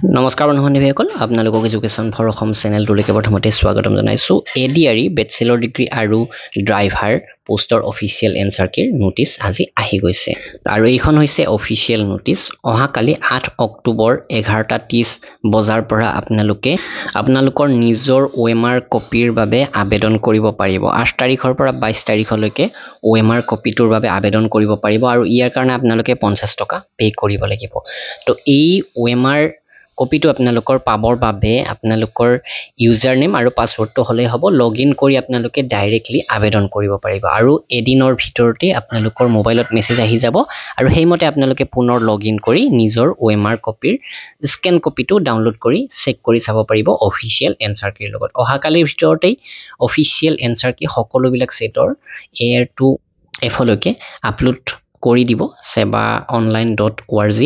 নমস্কাৰ বন্ধু-বান্ধৱীসকল আপোনালোকক education for Assam চেনেলটোলৈকে প্ৰথমতে স্বাগতম জনাইছোঁ এডিআৰই বেচেলৰ ডিগ্ৰী আৰু ড্ৰাইভাৰ পোষ্টৰ অফিচিয়েল এনচাৰ কিৰ নোটিছ আজি আহি গৈছে আৰু এইখন হৈছে অফিচিয়েল নোটিছ অহাকালি 8 অক্টোবৰ 11:30 বজাৰ পৰা আপোনালোকৰ নিজৰ OMR কপিৰ বাবে আবেদন কৰিব পাৰিব 8 তাৰিখৰ পৰা 22 তাৰিখলৈকে OMR কপিটোৰ বাবে আবেদন কৰিব পাৰিব আৰু ইয়াৰ কাৰণে আপোনালোকে 50 টকা পে কৰিব লাগিব তো এই OMR কপিটো আপোনালোকৰ পাবৰ বাবে আপোনালোকৰ ইউজাৰ নেম আৰু পাছৱৰ্ডটো হ'লে হ'ব লগইন কৰি আপোনালোকে ডাইৰেক্টলি আবেদন কৰিব পাৰিব আৰু এদিনৰ ভিতৰতে আপোনালোকৰ মোবাইলত মেছেজ আহি যাব আৰু সেইমতে আপোনালোকে পুনৰ লগইন কৰি নিজৰ OMR কপিৰ স্ক্যান কপিটো ডাউনলোড কৰি চেক কৰি চাব পাৰিব অফিচিয়েল এনচাৰ কিৰ লগত অহাকালিৰ ভিতৰতেই অফিচিয়েল এনচাৰ কি সকলোবিলাক সেটৰ AR2 এফলৈকে আপলোড কৰি দিব sevaonline.org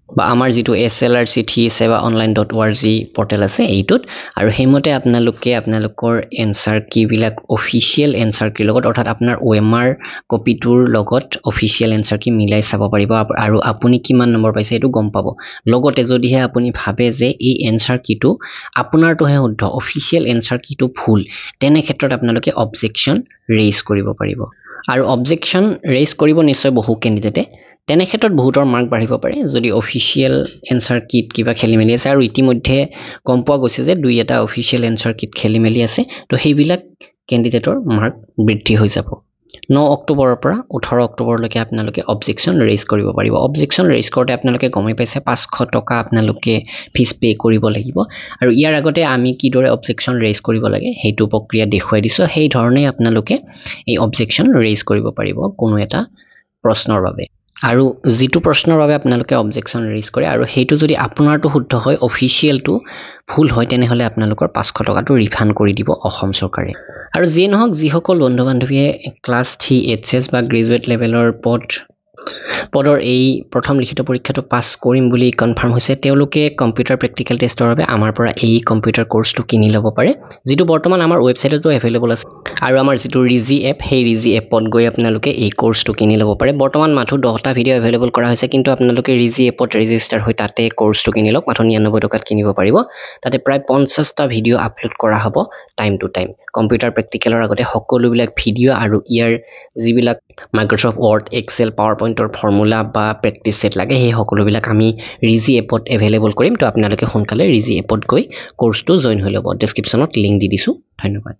বা আমাৰ যেটো slrc3sevaonline.org পৰ্টেল আছে এইটোত আৰু হেমতে আপোনালোকৰ এনসাৰ কি বিলাক অফিচিয়েল এনসাৰ কি লগত অৰ্থাৎ আপোনাৰ OMR কপিটোৰ লগত অফিচিয়েল এনসাৰ কি মিলাই চাব পাৰিব আৰু আপুনি কিমান নম্বৰ পাইছে এটো গম পাব লগতে যদিহে আপুনি ভাবে যে এই এনসাৰ কিটো আপোনাৰটোহে শুদ্ধ অফিচিয়েল এনসাৰ কিটো ভুল তেনে ক্ষেত্ৰত আপোনালোকে অবজেকশন ৰেইজ কৰিব পাৰিব আৰু অবজেকশন ৰেইজ কৰিব নিশ্চয় বহু কেণ্ডিডেটে তেনে ক্ষেত্ৰত বহুতৰ মাৰ্ক বাঢ়িব পাৰে যদি অফিচিয়েল এনসাৰ কিট কিবা খেলিমেলি আছে আৰু ইতিমধ্যে গম পোৱা গৈছে যে দুই এটা অফিচিয়েল এনসাৰ কিট খেলিমেলি আছে তো সেইবিলাক কেণ্ডিডেটৰ মাৰ্ক বৃদ্ধি হৈ যাব 9 অক্টোবৰৰ পৰা 18 অক্টোবৰলৈকে আপোনালোকে অবজেকশন ৰেইজ কৰিব পাৰিব অবজেকশন ৰেইজ কৰোতে আপোনালোকে গমই পাইছে 500 টকা আপোনালোকে ফিজ পে কৰিব লাগিব আৰু ইয়াৰ আগতে আমি কিদৰে অবজেকশন ৰেইজ কৰিব লাগে হেতু প্ৰক্ৰিয়া দেখুৱাই দিছো সেই ধৰণে আপোনালোকে এই অবজেকশন ৰেইজ কৰিব পাৰিব কোনো এটা প্ৰশ্নৰ বাবে আৰু যেটো প্ৰশ্নৰ বাবে আপোনালোকে অবজেকশন ৰেইজ কৰে আৰু হেতু যদি আপোনাৰটো শুদ্ধ হয় অফিচিয়েলটো ভুল হয় তেনেহলে আপোনালোকৰ 500 টকাটো ৰিফান্ড কৰি দিব অসম চৰকাৰে আৰু যে নহক যি সকল বন্ধু-বান্ধৱীয়ে ক্লাছ 3 HS বা গ্ৰেজুৱেট লেভেলৰ পদৰ এই প্ৰথম লিখিত পৰীক্ষাটো পাস কৰিম বুলি কনফাৰ্ম হৈছে তেওঁলোকে কম্পিউটাৰ প্ৰেক্টিকেল টেষ্টৰ বাবে আমাৰ পৰা এই কম্পিউটাৰ কোৰ্সটো কিনি ল'ব পাৰে যেটো বৰ্তমান আমাৰ ৱেবছাইটতো এভেইলেবল আছে আৰু আমাৰ যেটো ৰিজি এপ সেই ৰিজি এপত গৈ আপোনালোকে এই কোৰ্সটো কিনি ল'ব পাৰে বৰ্তমান মাথো 10টা ভিডিও এভেইলেবল কৰা হৈছে কিন্তু আপোনালোকে ৰিজি এপত ৰেজিষ্টাৰ হৈ তাতে কোৰ্সটো কিনি লওক মাথো 99 টকাত কিনিব পাৰিব তাতে প্ৰায় 50টা ভিডিও আপলোড কৰা হ'ব টাইম টু টাইম কম্পিউটাৰ প্ৰেক্টিকেলৰ আগতে সকলোবিলাক ভিডিও আৰু ইয়াৰ যিবিলাক মাইক্ৰসফট ওৱৰ্ড এক্সেল পাৱাৰপইণ্টৰ ফৰ্মুলা বা প্ৰেক্টিস সেট লাগে সেই সকলোবিলাক আমি ৰিজি এপত এভেইলেবল কৰিম তো আপোনালোকে সোনকালে ৰিজি এপত গৈ কোৰ্সটো জয়েন হৈ ল'ব ডেসক্ৰিপচনত লিংক দি দিছো ধন্যবাদ